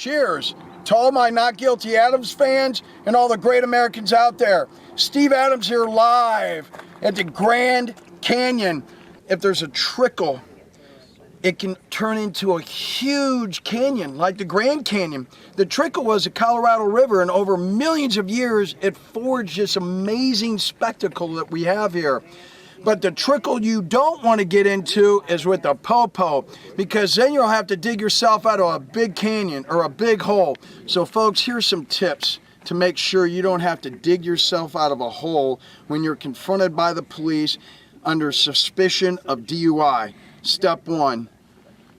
Cheers to all my Not Guilty Adams fans and all the great Americans out there. Steve Adams here live at the Grand Canyon. If there's a trickle, it can turn into a huge canyon like the Grand Canyon. The trickle was a Colorado River, and over millions of years, it forged this amazing spectacle that we have here. But the trickle you don't want to get into is with the po-po, because then you'll have to dig yourself out of a big canyon or a big hole. So folks, here's some tips to make sure you don't have to dig yourself out of a hole when you're confronted by the police under suspicion of DUI. Step 1,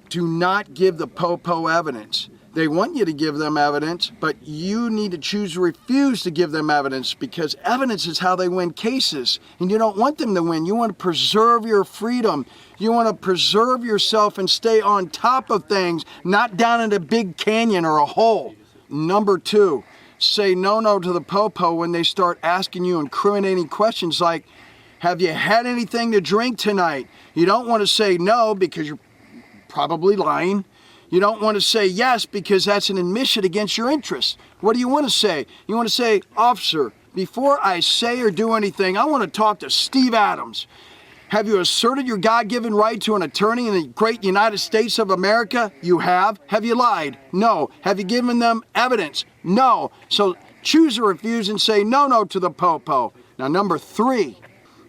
do not give the po-po evidence. They want you to give them evidence, but you need to choose to refuse to give them evidence, because evidence is how they win cases, and you don't want them to win. You want to preserve your freedom. You want to preserve yourself and stay on top of things, not down in a big canyon or a hole. Number 2, say no to the po-po when they start asking you incriminating questions like, have you had anything to drink tonight? You don't want to say no because you're probably lying. You don't want to say yes because that's an admission against your interests. What do you want to say? You want to say, officer, before I say or do anything, I want to talk to Steve Adams. Have you asserted your God-given right to an attorney in the great United States of America? You have. Have you lied? No. Have you given them evidence? No. So choose to refuse and say no to the po-po. Now, number 3,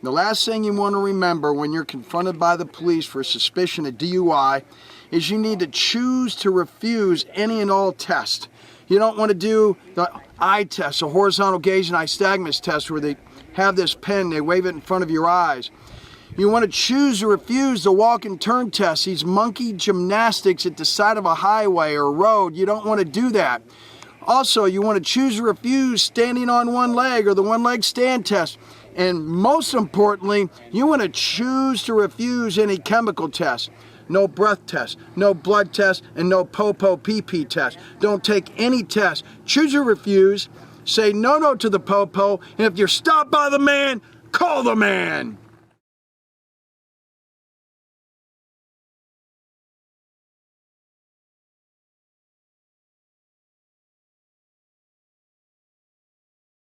the last thing you want to remember when you're confronted by the police for suspicion of DUI is you need to choose to refuse any and all tests. You don't want to do the eye test, the horizontal gaze and nystagmus test, where they have this pen, they wave it in front of your eyes. You want to choose to refuse the walk and turn test, these monkey gymnastics at the side of a highway or road. You don't want to do that. Also, you want to choose to refuse standing on one leg or the one-leg stand test. And most importantly, you want to choose to refuse any chemical test. No breath test, no blood test, and no po-po pee-pee test. Don't take any test. Choose to refuse, say no to the po-po, and if you're stopped by the man, call the man.